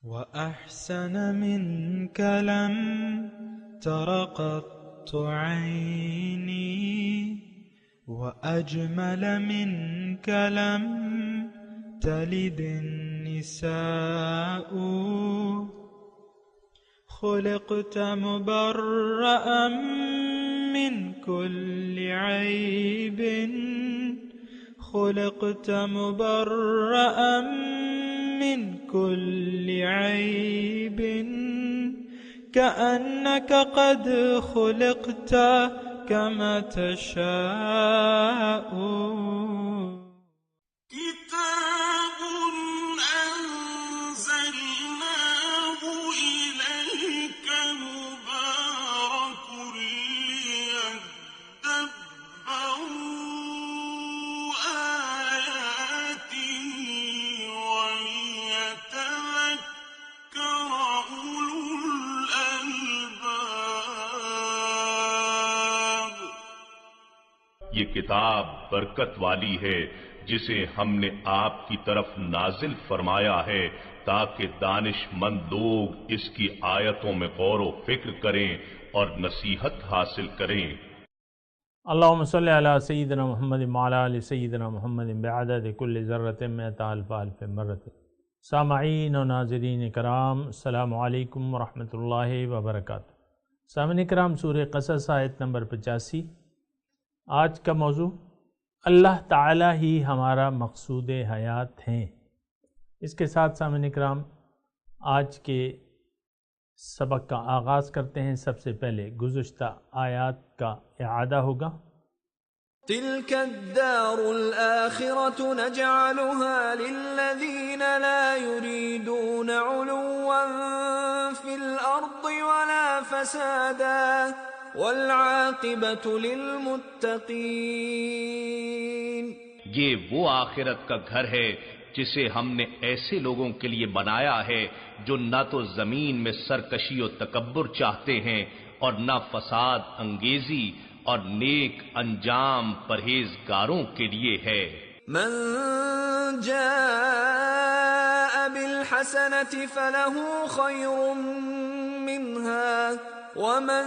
وأحسن منك لم تر قط عيني وأجمل منك لم تلد النساء خلقت مبرأ من كل عيب خلقت مبرأ من كل عيب كأنك قد خلقت كما تشاء كتاب أنزلناه إليك مبارك ليدبروا آياته وليتذكر أولو الألباب. یہ کتاب برکت والی ہے جسے ہم نے آپ کی طرف نازل فرمایا ہے تاکہ دانش مند لوگ اس کی آیتوں میں غور و فکر کریں اور نصیحت حاصل کریں. اللہم صلی علی سیدنا محمد وعلی آل سیدنا محمد بعدد کل ذرۃ مئۃ الف الف مرۃ. سامعین و ناظرین کرام، السلام علیکم ورحمۃ اللہ وبرکاتہ. سامعین کرام، سورہ قصص آیت نمبر 85. آج کا موضوع اللہ تعالی ہی ہمارا مقصود حیات ہیں. اس کے ساتھ سامعین کرام آج کے سبق کا آغاز کرتے ہیں. سب سے پہلے گزشتہ آیات کا اعادہ ہوگا. تلك الدار الآخرة نجعلها للذين لا يريدون علوا في الأرض ولا فسادا والعاقبة للمتقين. یہ وہ آخرت کا گھر ہے جسے ہم نے ایسے لوگوں کے لیے بنایا ہے جو نہ تو زمین میں سرکشی و تکبر چاہتے ہیں اور نہ فساد انگیزی، اور نیک انجام پرہیزگاروں کے لیے ہے. من جاء بالحسنة فله خير منها ومن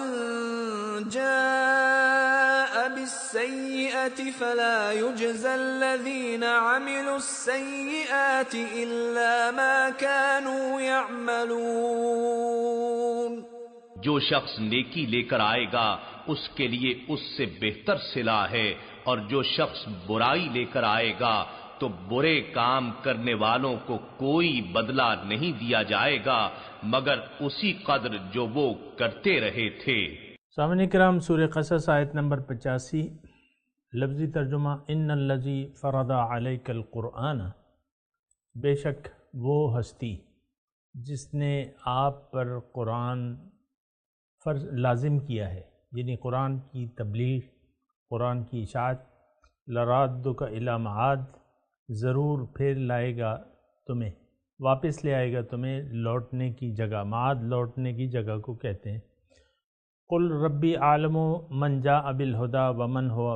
جاء بالسيئة فلا يجزى الذين عملوا السيئات إلا ما كانوا يعملون. جو شخص نیکی لے کر آئے گا اس کے لیے اس سے بہتر صلہ ہے، اور جو شخص برائی لے کر آئے گا تو برے کام کرنے والوں کو کوئی بدلہ نہیں دیا جائے گا مگر اسی قدر جو وہ کرتے رہے تھے. سامعین کرام، سورہ قصص آیت نمبر 85. لفظی ترجمہ: ان الذی فرض علیک القرآن، بے شک وہ ہستی جس نے آپ پر قرآن فرض لازم کیا ہے، یعنی قرآن کی تبلیغ، قرآن کی اشاعت. لرادک الی معاد، ضرور پھر لائے گا تمہیں، واپس لے آئے گا تمہیں لوٹنے کی جگہ. معاد لوٹنے کی جگہ کو کہتے ہیں. قل ربی عالم من جاء بالہدی ومن هو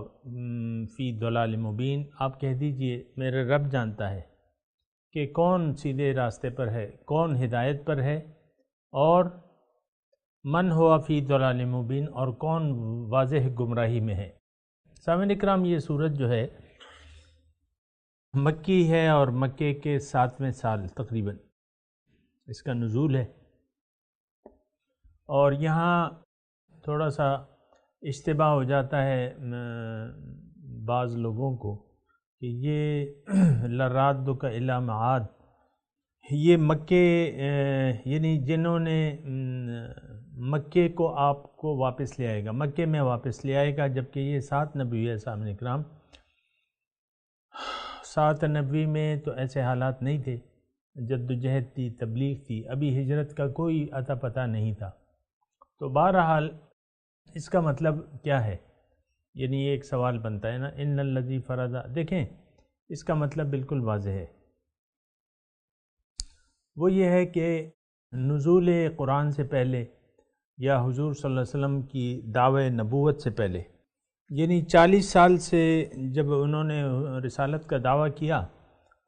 فی ضلال مبین. آپ کہہ دیجئے میرے رب جانتا ہے کہ کون سیدھے راستے پر ہے، کون ہدایت پر ہے، اور من ہوا فی ضلال مبین، اور کون واضح گمراہی میں ہے. سامعین اکرام، یہ سورت جو ہے مکی ہے اور مکے کے 7ویں سال تقریباً اس کا نزول ہے. اور یہاں تھوڑا سا اشتباہ ہو جاتا ہے بعض لوگوں کو کہ یہ لرادک الی معاد، یہ مکے یعنی جنہوں نے مکے کو آپ کو واپس لے آئے گا، مکے میں واپس لے آئے گا، جبکہ یہ 7 نبوی ہے. سامعین اکرام، 7 نبوی میں تو ایسے حالات نہیں تھے، جدوجہد تھی، تبلیغ تھی، ابھی ہجرت کا کوئی اتا پتہ نہیں تھا. تو بہرحال اس کا مطلب کیا ہے؟ یعنی یہ ایک سوال بنتا ہے نا. ان الذی فرض، دیکھیں اس کا مطلب بالکل واضح ہے. وہ یہ ہے کہ نزول قرآن سے پہلے یا حضور صلی اللہ علیہ وسلم کی دعوی نبوت سے پہلے، یعنی 40 سال سے جب انہوں نے رسالت کا دعویٰ کیا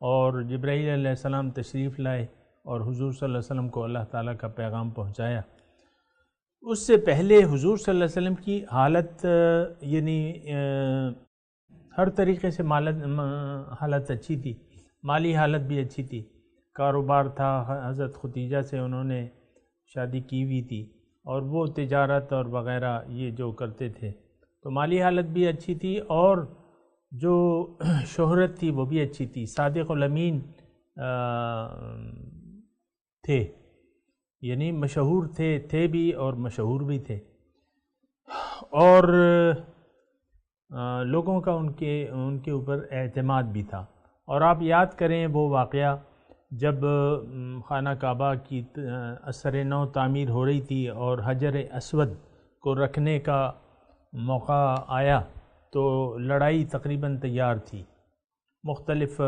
اور جبرائیل علیہ السلام تشریف لائے اور حضور صلی اللہ علیہ وسلم کو اللہ تعالیٰ کا پیغام پہنچایا، اس سے پہلے حضور صلی اللہ علیہ وسلم کی حالت یعنی ہر طریقے سے حالت اچھی تھی، مالی حالت بھی اچھی تھی، کاروبار تھا، حضرت ختیجہ سے انہوں نے شادی کی ہوئی تھی اور وہ تجارت اور وغیرہ یہ جو کرتے تھے، تو مالی حالت بھی اچھی تھی اور جو شہرت تھی وہ بھی اچھی تھی، صادق الامین تھے، یعنی مشہور تھے بھی اور مشہور بھی تھے، اور لوگوں کا ان کے اوپر اعتماد بھی تھا۔ اور آپ یاد کریں وہ واقعہ جب خانہ کعبہ کی اثر نو تعمیر ہو رہی تھی اور حجر اسود کو رکھنے کا موقع آیا تو لڑائی تقریباً تیار تھی مختلف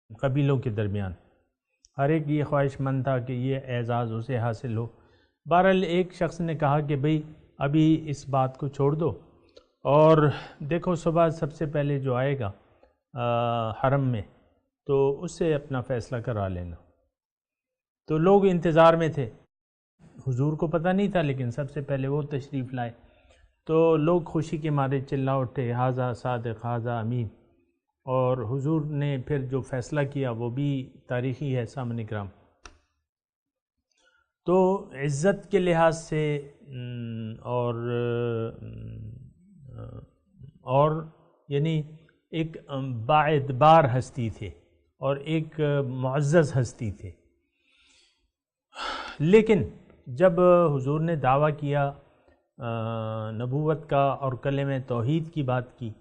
قبیلوں کے درمیان، ہر ایک یہ خواہش مند تھا کہ یہ اعزاز اسے حاصل ہو۔ بہرحال ایک شخص نے کہا کہ بھئی ابھی اس بات کو چھوڑ دو اور دیکھو صبح سب سے پہلے جو آئے گا حرم میں تو اس سے اپنا فیصلہ کرا لینا۔ تو لوگ انتظار میں تھے، حضور کو پتہ نہیں تھا لیکن سب سے پہلے وہ تشریف لائے، تو لوگ خوشی کے مارے چلا اٹھے، ھذا صادق ھذا امین، اور حضور نے پھر جو فیصلہ کیا وہ بھی تاریخی ہے سامنے کرام۔ تو عزت کے لحاظ سے اور یعنی ایک باعتبار ہستی تھے اور ایک معزز ہستی تھے، لیکن جب حضور نے دعویٰ کیا نبوت کا اور کلمہ توحید کی بات کی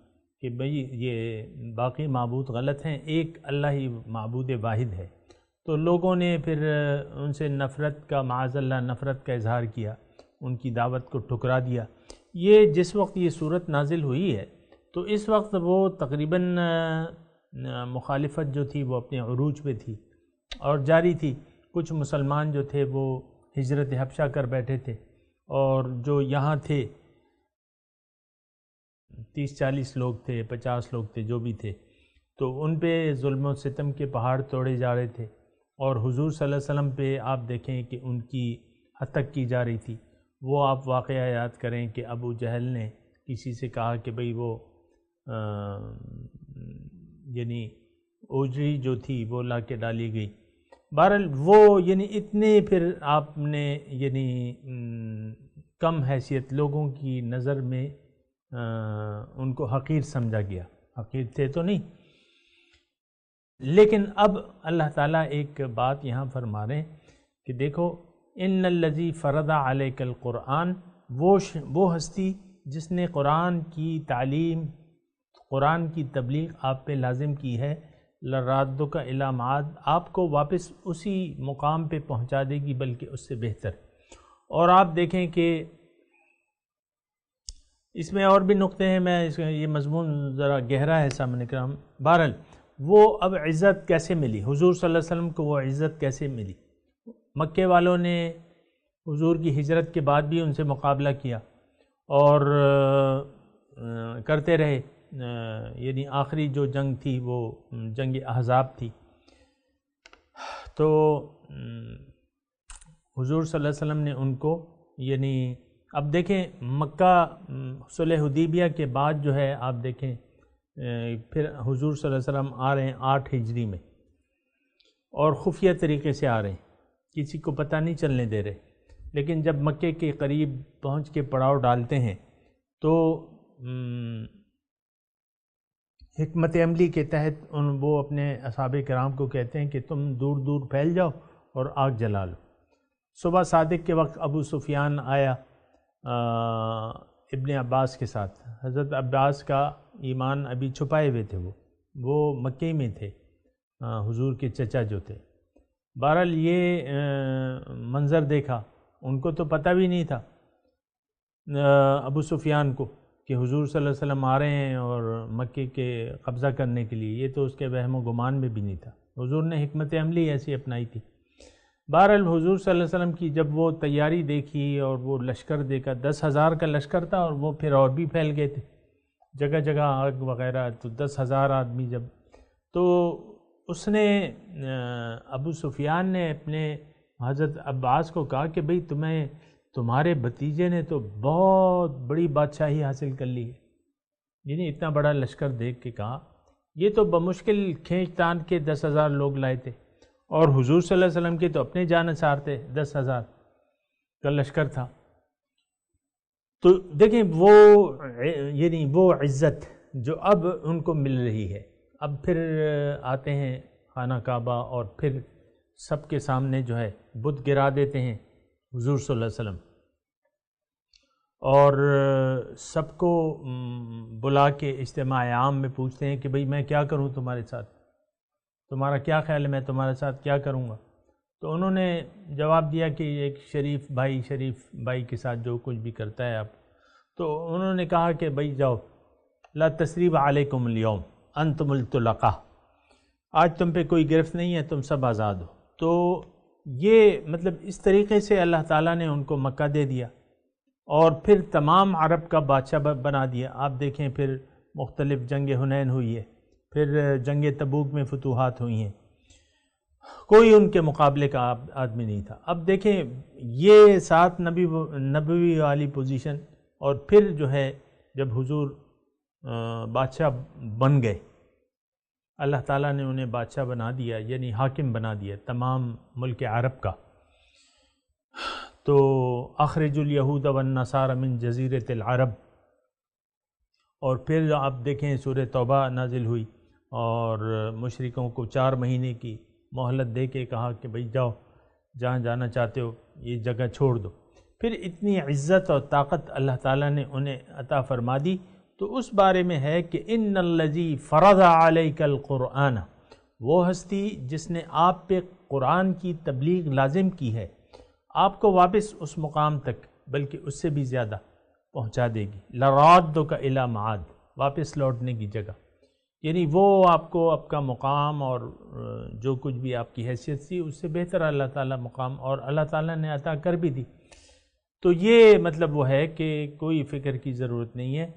کہ بھئی یہ باقی معبود غلط ہیں، ایک اللہ ہی معبود واحد ہے، تو لوگوں نے پھر ان سے نفرت کا معاذ اللہ نفرت کا اظہار کیا، ان کی دعوت کو ٹھکرا دیا۔ یہ جس وقت یہ صورت نازل ہوئی ہے تو اس وقت وہ تقریباً مخالفت جو تھی وہ اپنے عروج پہ تھی اور جاری تھی۔ کچھ مسلمان جو تھے وہ ہجرت حبشہ کر بیٹھے تھے اور جو یہاں تھے 30-40 لوگ تھے، 50 لوگ تھے، جو بھی تھے، تو ان پہ ظلم و ستم کے پہاڑ توڑے جا رہے تھے اور حضور صلی اللہ علیہ وسلم پہ آپ دیکھیں کہ ان کی ہتک کی جا رہی تھی۔ وہ آپ واقعہ یاد کریں کہ ابو جہل نے کسی سے کہا کہ بھئی وہ یعنی اوجری جو تھی وہ لا کے ڈالی گئی۔ بہرحال وہ یعنی اتنے پھر آپ نے یعنی کم حیثیت لوگوں کی نظر میں ان کو حقیر سمجھا گیا، حقیر تھے تو نہیں، لیکن اب اللہ تعالیٰ ایک بات یہاں فرما رہے ہیں کہ دیکھو ان الذی فرض علیک القرآن، وہ ہستی جس نے قرآن کی تعلیم، قرآن کی تبلیغ آپ پہ لازم کی ہے، لرادک الی معاد، آپ کو واپس اسی مقام پہ پہنچا دے گی بلکہ اس سے بہتر۔ اور آپ دیکھیں کہ اس میں اور بھی نقطے ہیں، میں یہ مضمون ذرا گہرا ہے سامنے کرام۔ بہرحال وہ اب عزت کیسے ملی حضور صلی اللہ علیہ وسلم کو، وہ عزت کیسے ملی؟ مکے والوں نے حضور کی ہجرت کے بعد بھی ان سے مقابلہ کیا اور کرتے رہے، یعنی آخری جو جنگ تھی وہ جنگ احزاب تھی۔ تو حضور صلی اللہ علیہ وسلم نے ان کو یعنی اب دیکھیں مکہ صلح حدیبیہ کے بعد جو ہے آپ دیکھیں پھر حضور صلی اللہ علیہ وسلم آ رہے ہیں 8 ہجری میں اور خفیہ طریقے سے آ رہے ہیں، کسی کو پتہ نہیں چلنے دے رہے، لیکن جب مکے کے قریب پہنچ کے پڑاؤ ڈالتے ہیں تو حکمت عملی کے تحت وہ اپنے اصحاب کرام کو کہتے ہیں کہ تم دور دور پھیل جاؤ اور آگ جلا لو۔ صبح صادق کے وقت ابو سفیان آیا ابن عباس کے ساتھ، حضرت عباس کا ایمان ابھی چھپائے ہوئے تھے، وہ مکے میں تھے، حضور کے چچا جو تھے۔ بہرحال یہ منظر دیکھا، ان کو تو پتہ بھی نہیں تھا ابو سفیان کو کہ حضور صلی اللہ علیہ وسلم آ رہے ہیں اور مکے کے قبضہ کرنے کے لیے، یہ تو اس کے وہم و گمان میں بھی نہیں تھا۔ حضور نے حکمت عملی ایسی اپنائی تھی۔ بہرحال حضور صلی اللہ علیہ وسلم کی جب وہ تیاری دیکھی اور وہ لشکر دیکھا، 10,000 کا لشکر تھا اور وہ پھر اور بھی پھیل گئے تھے جگہ جگہ آگ وغیرہ، تو 10,000 آدمی جب، تو اس نے ابو سفیان نے اپنے حضرت عباس کو کہا کہ بھئی تمہارے بھتیجے نے تو بہت بڑی بادشاہی حاصل کر لی ہے، یعنی اتنا بڑا لشکر دیکھ کے کہا یہ تو بمشکل کھینچ تان کے 10,000 لوگ لائے تھے، اور حضور صلی اللہ علیہ وسلم کے تو اپنے جانثار تھے، 10,000 کا لشکر تھا۔ تو دیکھیں وہ عزت جو اب ان کو مل رہی ہے، اب پھر آتے ہیں خانہ کعبہ اور پھر سب کے سامنے جو ہے بت گرا دیتے ہیں حضور صلی اللہ علیہ وسلم، اور سب کو بلا کے اجتماع عام میں پوچھتے ہیں کہ بھئی میں کیا کروں تمہارے ساتھ، تمہارا کیا خیال ہے میں تمہارے ساتھ کیا کروں گا؟ تو انہوں نے جواب دیا کہ ایک شریف بھائی کے ساتھ جو کچھ بھی کرتا ہے آپ، تو انہوں نے کہا کہ بھئی جاؤ، لا تثریب علیکم اليوم انتم الطلقاء، آج تم پہ کوئی گرفت نہیں ہے، تم سب آزاد ہو۔ تو یہ مطلب اس طریقے سے اللہ تعالیٰ نے ان کو مکہ دے دیا اور پھر تمام عرب کا بادشاہ بنا دیا۔ آپ دیکھیں پھر مختلف جنگ حنین ہوئی ہے، پھر جنگ تبوک میں فتوحات ہوئی ہیں، کوئی ان کے مقابلے کا آدمی نہیں تھا۔ اب دیکھیں یہ ساتھ نبوی والی پوزیشن، اور پھر جو ہے جب حضور بادشاہ بن گئے، اللہ تعالیٰ نے انہیں بادشاہ بنا دیا، یعنی حاکم بنا دیا تمام ملک عرب کا۔ تو اخرج الیہود والنصارى من جزیرۃ العرب، اور پھر آپ دیکھیں سورہ توبہ نازل ہوئی اور مشرکوں کو 4 مہینے کی مہلت دے کے کہا کہ بھئی جاؤ جہاں جانا چاہتے ہو یہ جگہ چھوڑ دو۔ پھر اتنی عزت اور طاقت اللہ تعالیٰ نے انہیں عطا فرما دی۔ تو اس بارے میں ہے کہ ان الذی فرض علیک القرآن، وہ ہستی جس نے آپ پہ قرآن کی تبلیغ لازم کی ہے، آپ کو واپس اس مقام تک بلکہ اس سے بھی زیادہ پہنچا دے گی۔ لرادک الی معاد، واپس لوٹنے کی جگہ، یعنی وہ آپ کو آپ کا مقام اور جو کچھ بھی آپ کی حیثیت تھی اس سے بہتر اللہ تعالیٰ مقام اور اللہ تعالیٰ نے عطا کر بھی دی۔ تو یہ مطلب وہ ہے کہ کوئی فکر کی ضرورت نہیں ہے۔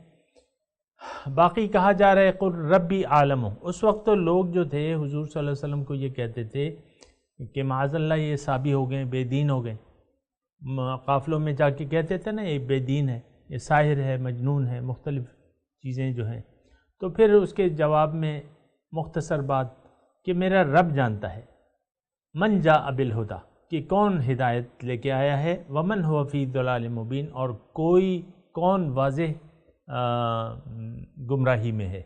باقی کہا جا رہا ہے قل ربی عالم، اس وقت تو لوگ جو تھے حضور صلی اللہ علیہ وسلم کو یہ کہتے تھے کہ معاذ اللہ یہ صابی ہو گئے، بے دین ہو گئے، قافلوں میں جا کے کہتے تھے نا یہ بے دین ہے، یہ ساحر ہے، مجنون ہے، مختلف چیزیں جو ہیں۔ تو پھر اس کے جواب میں مختصر بات کہ میرا رب جانتا ہے، من جاء بالہدی، کہ کون ہدایت لے کے آیا ہے، ومن هو فی ضلال مبین، اور کون واضح گمراہی میں ہے،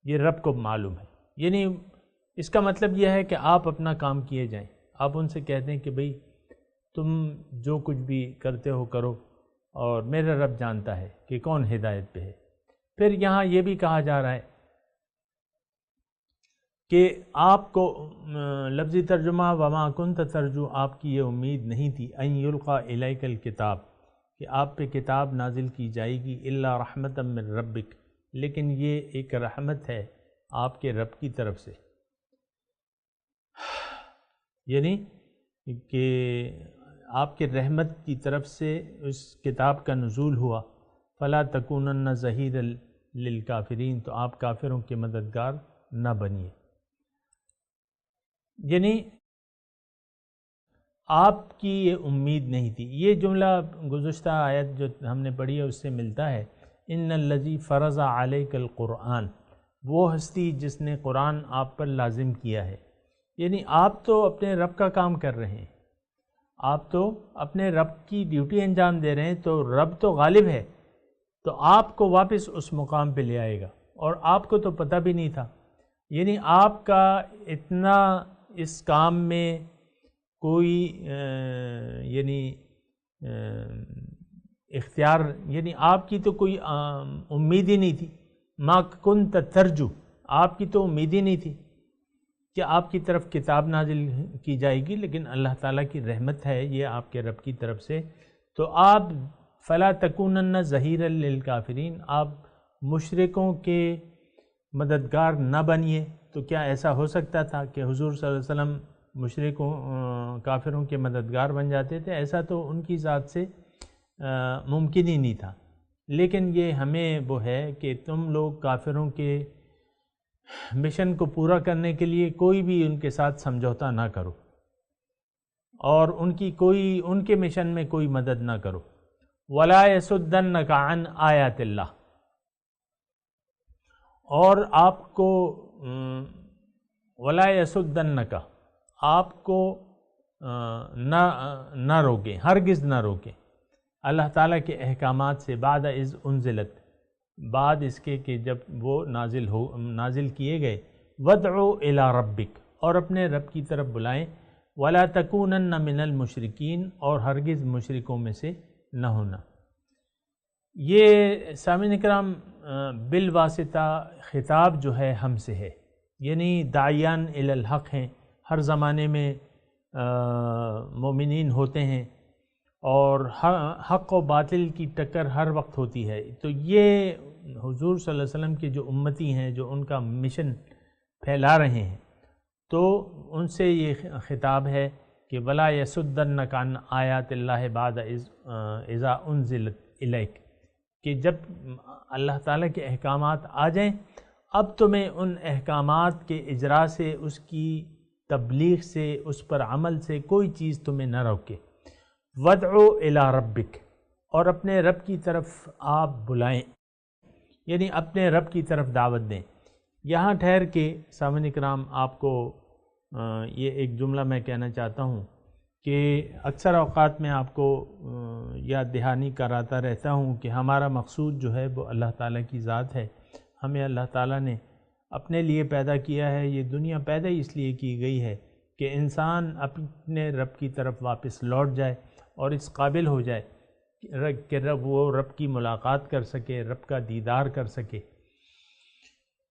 یہ رب کو معلوم ہے۔ یعنی اس کا مطلب یہ ہے کہ آپ اپنا کام کیے جائیں، آپ ان سے کہتے ہیں کہ بھئی تم جو کچھ بھی کرتے ہو کرو، اور میرا رب جانتا ہے کہ کون ہدایت پہ ہے۔ پھر یہاں یہ بھی کہا جا رہا ہے کہ آپ کو لفظی ترجمہ وما کنت ترجو، آپ کی یہ امید نہیں تھی، ان یلقى الیک الکتاب، کہ آپ پہ کتاب نازل کی جائے گی، الا رحمتا من ربک، لیکن یہ ایک رحمت ہے آپ کے رب کی طرف سے، یعنی کہ آپ کے رحمت کی طرف سے اس کتاب کا نزول ہوا، فلا تکونن ظہیرا للکافرین، تو آپ کافروں کے مددگار نہ بنیے۔ یعنی آپ کی یہ امید نہیں تھی۔ یہ جملہ گزشتہ آیت جو ہم نے پڑھی ہے اس سے ملتا ہے، ان الذی فرض علیک القرآن، وہ ہستی جس نے قرآن آپ پر لازم کیا ہے۔ یعنی آپ تو اپنے رب کا کام کر رہے ہیں، آپ تو اپنے رب کی ڈیوٹی انجام دے رہے ہیں، تو رب تو غالب ہے، تو آپ کو واپس اس مقام پہ لے آئے گا، اور آپ کو تو پتہ بھی نہیں تھا۔ یعنی آپ کا اتنا اس کام میں کوئی یعنی اختیار، یعنی آپ کی تو کوئی امید ہی نہیں تھی، ما کنت ترجو، آپ کی تو امید ہی نہیں تھی کہ آپ کی طرف کتاب نازل کی جائے گی، لیکن اللہ تعالیٰ کی رحمت ہے یہ آپ کے رب کی طرف سے۔ تو آپ فلا تکونن ظہیرا للکافرین، آپ مشرکوں کے مددگار نہ بنیے۔ تو کیا ایسا ہو سکتا تھا کہ حضور صلی اللہ علیہ وسلم مشرکوں کافروں کے مددگار بن جاتے تھے؟ ایسا تو ان کی ذات سے ممکن ہی نہیں تھا۔ لیکن یہ ہمیں وہ ہے کہ تم لوگ کافروں کے مشن کو پورا کرنے کے لیے کوئی بھی ان کے ساتھ سمجھوتا نہ کرو، اور ان کے مشن میں کوئی مدد نہ کرو۔ وَلَا يَسُدَّنَّكَ عَنْ آیَاتِ اللَّهِ، اور آپ کو وَلَا يَسُدَّنَّكَ، آپ کو نہ روکیں، ہرگز نہ روکیں اللہ تعالیٰ کے احکامات سے، بعد اذ انزلت، بعد اس کے کہ جب وہ نازل کیے گئے، وَادْعُ إِلَىٰ رَبِّكَ، اور اپنے رب کی طرف بلائیں، وَلَا تَكُونَنَّ مِنَ الْمُشْرِكِينَ، اور ہرگز مشرکوں میں سے نہ ہونا۔ یہ سامعین کرام بالواسطہ خطاب جو ہے ہم سے ہے، یعنی داعیان الی الحق ہیں، ہر زمانے میں مومنین ہوتے ہیں، اور حق و باطل کی ٹکر ہر وقت ہوتی ہے۔ تو یہ حضور صلی اللہ علیہ وسلم کے جو امتی ہیں، جو ان کا مشن پھیلا رہے ہیں، تو ان سے یہ خطاب ہے کہ وَلَا يَسُدَّنَّكَ عَنْ آیَاتِ اللَّهِ بَعْدَ اِذَا أُنزِلَتْ إِلَيْكَ، کہ جب اللہ تعالیٰ کے احکامات آ جائیں، اب تمہیں ان احکامات کے اجرا سے، اس کی تبلیغ سے، اس پر عمل سے کوئی چیز تمہیں نہ روکے۔ وَادْعُ إِلَىٰ رَبِّكَ، اور اپنے رب کی طرف آپ بلائیں، یعنی اپنے رب کی طرف دعوت دیں۔ یہاں ٹھہر کے سامعین کرام آپ کو یہ ایک جملہ میں کہنا چاہتا ہوں کہ اکثر اوقات میں آپ کو یاد دہانی کراتا رہتا ہوں کہ ہمارا مقصود جو ہے وہ اللہ تعالیٰ کی ذات ہے۔ ہمیں اللہ تعالیٰ نے اپنے لیے پیدا کیا ہے، یہ دنیا پیدا اس لیے کی گئی ہے کہ انسان اپنے رب کی طرف واپس لوٹ جائے اور اس قابل ہو جائے کہ وہ رب کی ملاقات کر سکے، رب کا دیدار کر سکے۔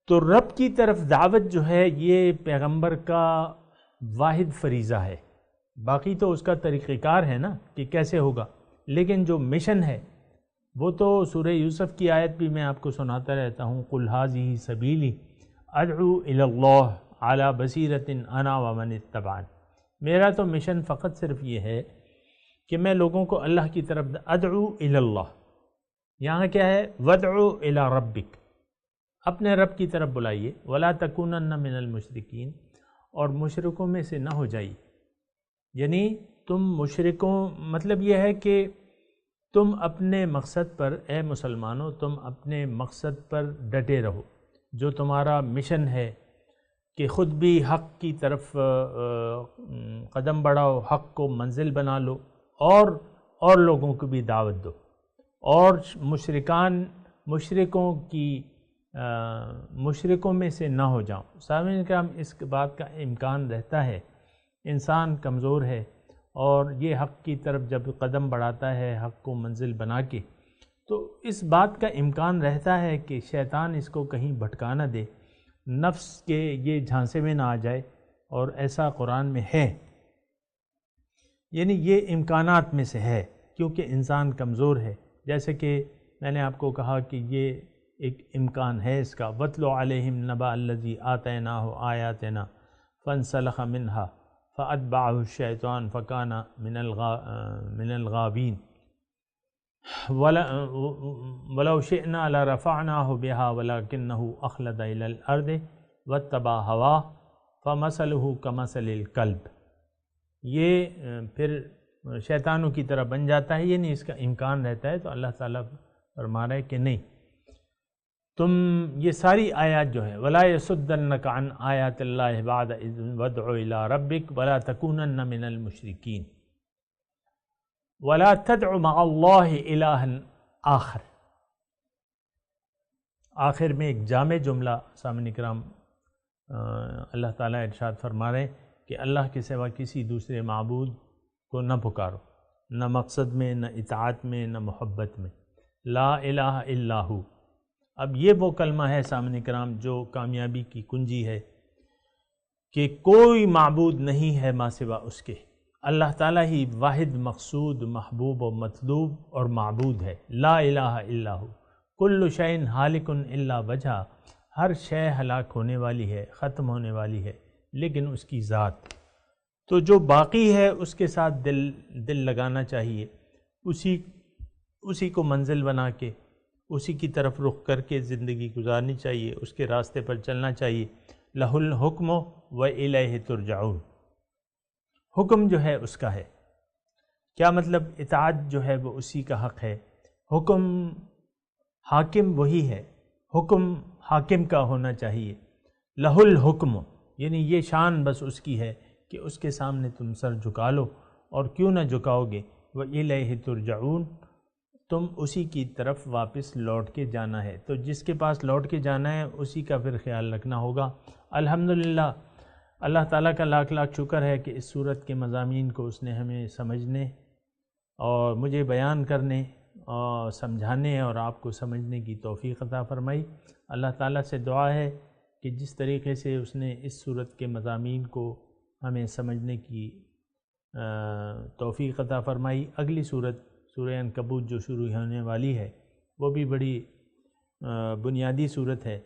تو رب کی طرف دعوت جو ہے یہ پیغمبر کا واحد فریضہ ہے، باقی تو اس کا طریقہ کار ہے نا کہ کیسے ہوگا، لیکن جو مشن ہے وہ تو سورہ یوسف کی آیت بھی میں آپ کو سناتا رہتا ہوں، قُلْ هَٰذِهِ سَبِيلِي أَدْعُو إِلَى اللَّهِ عَلَىٰ بَصِيرَةٍ أَنَا وَمَنِ اتَّبَعَنِ، میرا تو مشن فقط صرف یہ ہے کہ میں لوگوں کو اللہ کی طرف ادعو الی اللہ، یہاں کیا ہے وَادْعُ إِلَىٰ رَبِّكَ، اپنے رب کی طرف بلائیے، وَلَا تَكُونَنَّ مِنَ الْمُشْرِكِينَ، اور مشرکوں میں سے نہ ہو جائیے، یعنی تم مشرکوں، مطلب یہ ہے کہ تم اپنے مقصد پر، اے مسلمانوں تم اپنے مقصد پر ڈٹے رہو، جو تمہارا مشن ہے کہ خود بھی حق کی طرف قدم بڑھاؤ، حق کو منزل بنا لو، اور لوگوں کو بھی دعوت دو، اور مشرکوں میں سے نہ ہو جاؤ۔ سامعین کرام، اس بات کا امکان رہتا ہے، انسان کمزور ہے، اور یہ حق کی طرف جب قدم بڑھاتا ہے حق کو منزل بنا کے، تو اس بات کا امکان رہتا ہے کہ شیطان اس کو کہیں بھٹکا نہ دے، نفس کے یہ جھانسے میں نہ آ جائے، اور ایسا قرآن میں ہے، یعنی یہ امکانات میں سے ہے، کیونکہ انسان کمزور ہے، جیسے کہ میں نے آپ کو کہا کہ یہ ایک امکان ہے اس کا، وَاتْلُ عَلَيْهِمْ نَبَأَ الَّذِي آتَيْنَاهُ آيَاتِنَا فَانْسَلَخَ مِنْهَا فَأَتْبَعَهُ الشَّيْطَانُ فَكَانَ مِنَ الْغَاوِينَ وَلَوْ شِئْنَا لَرَفَعْنَاهُ بِهَا وَلَكِنَّهُ أَخْلَدَ إِلَى الْأَرْضِ وَاتَّبَعَ هَوَاهُ فَمَثَلُهُ كَمَثَلِ الْكَلْبِ، یہ پھر شیطانوں کی طرح بن جاتا ہے، یعنی اس کا امکان رہتا ہے۔ تو اللہ تعالیٰ فرما رہا ہے کہ نہیں، تم یہ ساری آیات جو ہے وَلَا يَسُدَّنَّكَ عَنْ آیَاتِ اللَّهِ بَعْدَ إِذْ وَادْعُ إِلَىٰ رَبِّكَ وَلَا تَكُونَنَّ مِنَ الْمُشْرِكِينَ وَلَا تَدْعُ مَعَ اللَّهِ إِلَٰهًا آخر، آخر میں ایک جامع جملہ سامعین کرام اللہ تعالیٰ ارشاد فرما رہے ہیں کہ اللہ کے سوا کسی دوسرے معبود کو نہ پکارو، نہ مقصد میں، نہ اطاعت میں، نہ محبت میں، لا الہ الا ہو۔ اب یہ وہ کلمہ ہے سامعین کرام جو کامیابی کی کنجی ہے، کہ کوئی معبود نہیں ہے ماں سوا اس کے، اللہ تعالیٰ ہی واحد مقصود، محبوب و مطلوب اور معبود ہے، لا الہ الا ہو۔ کل شیء ہالک الا وجہ، ہر شے ہلاک ہونے والی ہے، ختم ہونے والی ہے، لیکن اس کی ذات تو جو باقی ہے اس کے ساتھ دل لگانا چاہیے، اسی کو منزل بنا کے اسی کی طرف رخ کر کے زندگی گزارنی چاہیے، اس کے راستے پر چلنا چاہیے۔ لہ الحکم و الیہ ترجعون، حکم جو ہے اس کا ہے، کیا مطلب؟ اطاعت جو ہے وہ اسی کا حق ہے، حکم حاکم وہی ہے، حکم حاکم کا ہونا چاہیے۔ لہ الحکم یعنی یہ شان بس اس کی ہے کہ اس کے سامنے تم سر جھکا لو، اور کیوں نہ جھکاؤ گے، وَإِلَيْهِ تُرْجَعُونَ، تم اسی کی طرف واپس لوٹ کے جانا ہے۔ تو جس کے پاس لوٹ کے جانا ہے اسی کا پھر خیال رکھنا ہوگا۔ الحمدللہ اللہ تعالیٰ کا لاکھ لاکھ شکر ہے کہ اس صورت کے مضامین کو اس نے ہمیں سمجھنے اور مجھے بیان کرنے اور سمجھانے اور آپ کو سمجھنے کی توفیق عطا فرمائی۔ اللہ تعالیٰ سے دعا ہے کہ جس طریقے سے اس نے اس صورت کے مضامین کو ہمیں سمجھنے کی توفیق عطا فرمائی، اگلی صورت سورہ عنکبوت جو شروع ہونے والی ہے وہ بھی بڑی بنیادی صورت ہے،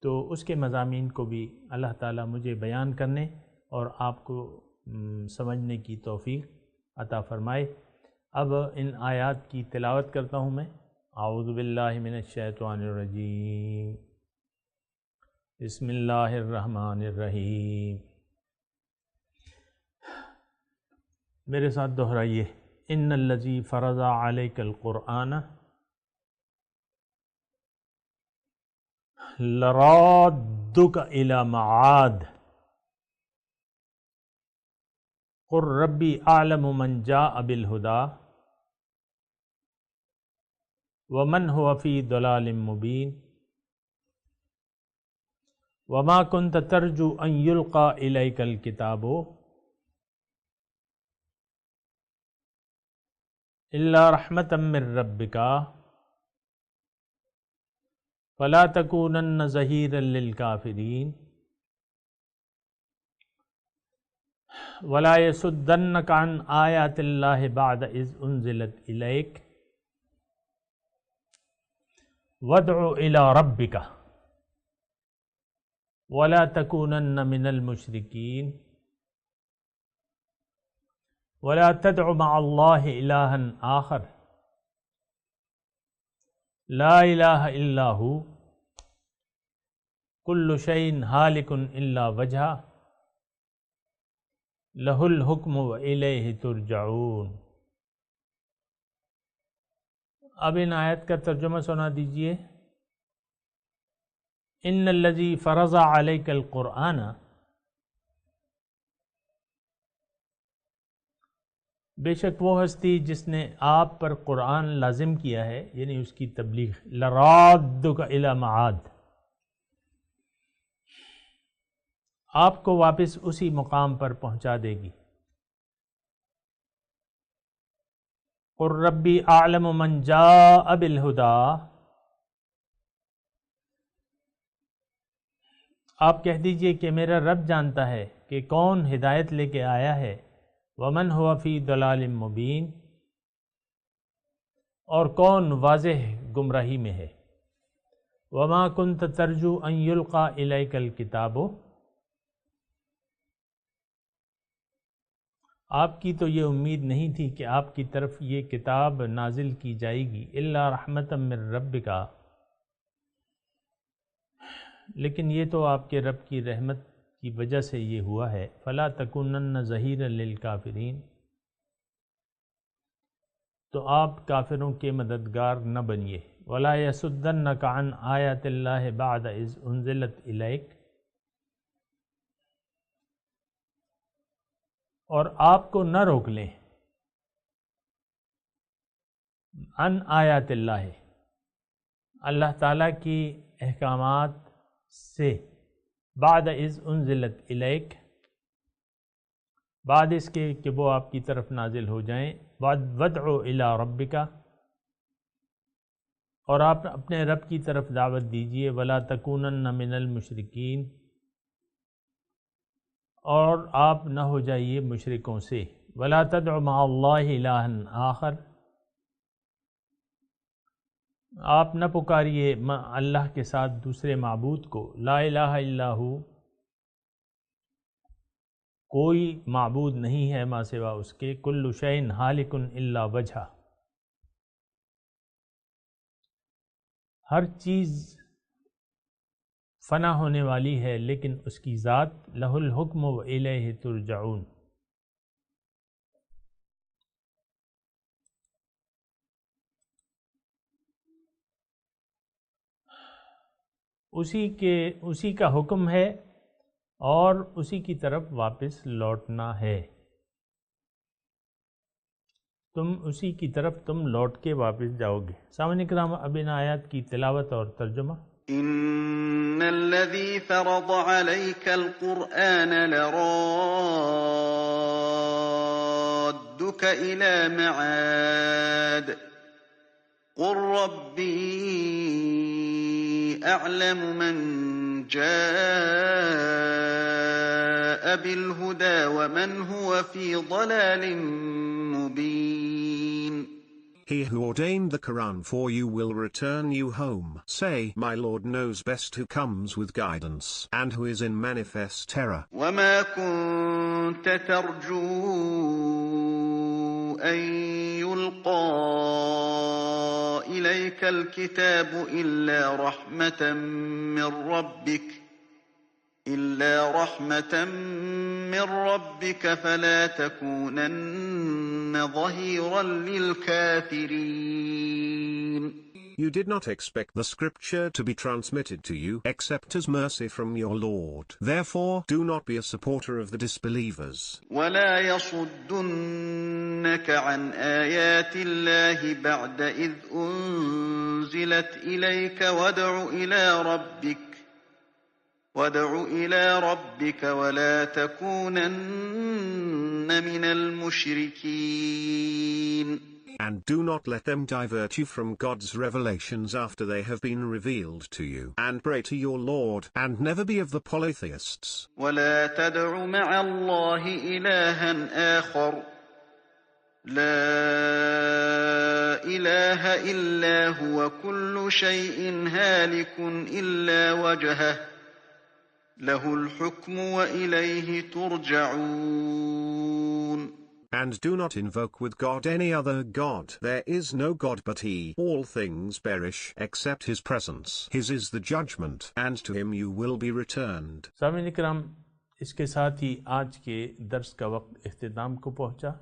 تو اس کے مضامین کو بھی اللہ تعالیٰ مجھے بیان کرنے اور آپ کو سمجھنے کی توفیق عطا فرمائے۔ اب ان آیات کی تلاوت کرتا ہوں میں۔ اعوذ باللہ من الشیطان الرجیم، بسم اللہ الرحمن الرحیم۔ میرے ساتھ دہرائیے، ان الذی فرض علیک القرآن لرادک الی معاد قل ربی اعلم من جاء بالہدی ومن هو فی ضلال مبین وما كنت ترجو ان یلقى الیک الکتاب الا رحمة من ربک فلا تکونن ظہیرا للکافرین ولا یصدنک عن آیات اللہ بعد اذ انزلت الیک وادع الی ربک ولا تکونن من المشرکین ولا تدع مع اللہ الہا آخر لا الہ الا ہو کل شیء ہالک الا وجہہ لہ الحکم والیہ ترجعون۔ اب ان آیت کا ترجمہ سنا دیجئے۔ ان الذی فرض علیک القرآن، بے شک وہ ہستی جس نے آپ پر قرآن لازم کیا ہے، یعنی اس کی تبلیغ، لرادک الی معاد، آپ کو واپس اسی مقام پر پہنچا دے گی۔ قل ربی اعلم من جاء بالہدی، آپ کہہ دیجئے کہ میرا رب جانتا ہے کہ کون ہدایت لے کے آیا ہے، ومن هو فی ضلال مبین، اور کون واضح گمراہی میں ہے۔ وما کنت ترجو ان یلقى الیک الکتاب، آپ کی تو یہ امید نہیں تھی کہ آپ کی طرف یہ کتاب نازل کی جائے گی، الا رحمتا من ربک، لیکن یہ تو آپ کے رب کی رحمت کی وجہ سے یہ ہوا ہے۔ فلا تکونن ظہیرا للکافرین، تو آپ کافروں کے مددگار نہ بنیے۔ ولا یصدنک عن آیات اللہ بعد اذ انزلت الیک، اور آپ کو نہ روک لیں عن آیات اللہ، اللہ تعالیٰ کی احکامات سے، بعد اذ انزلت الیک، بعد اس کے کہ وہ آپ کی طرف نازل ہو جائیں، وادع الی ربک، اور آپ اپنے رب کی طرف دعوت دیجئے، ولا تکونن من المشرکین، اور آپ نہ ہو جائیے مشرکوں سے، ولا تدع مع اللہ الہا آخر، آپ نہ پکاریے اللہ کے ساتھ دوسرے معبود کو، لا الہ الا ہو، کوئی معبود نہیں ہے ما سوا اس کے، کل شیء ہالک الا وجہہ، ہر چیز فنا ہونے والی ہے، لیکن اس کی ذات لہ الحکم و الیہ ترجعون۔ اسی کا حکم ہے اور اسی کی طرف واپس لوٹنا ہے، اسی کی طرف تم لوٹ کے واپس جاؤ گے۔ سامعین کرام، اب ان آیات کی تلاوت اور ترجمہ۔ إن الذي فرض عليك القرآن لرادك إلى معاد قل ربي أعلم من جاء بالهدى ومن هو في ضلال مبين. He who ordained the Quran for you will return you home. Say, my Lord knows best who comes with guidance and who is in manifest error. وما كنت ترجو أن يلقى إليك الكتاب إلا رحمة من ربك فلا تكونن ظهيرا للكافرين. You did not expect the scripture to be transmitted to you except as mercy from your Lord. Therefore, do not be a supporter of the disbelievers. ولا يصدنك عن آيات الله بعد إذ أنزلت إليك وادع إلى ربك ولا تكونن من المشركين. And do not let them divert you from God's revelations after they have been revealed to you. And pray to your Lord, and never be of the polytheists. ولا تدع مع الله إلها آخر لا إله إلا هو كل شيء هالك إلا وجهه له الحكم وإليه ترجعون. And do not invoke with God any other God. There is no God but He. All things perish except His presence. His is the judgment, and to Him you will be returned. سامعین کرام، اس کے ساتھ ہی آج کے درس کا وقت اختتام کو پہنچا۔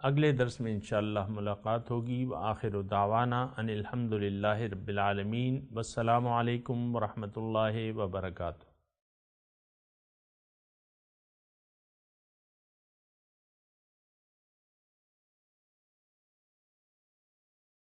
اگلے درس میں انشاءاللہ ملاقات ہوگی۔ وآخر دعوانا ان الحمد للہ رب العالمین، والسلام علیکم ورحمۃ اللہ وبرکاتہ۔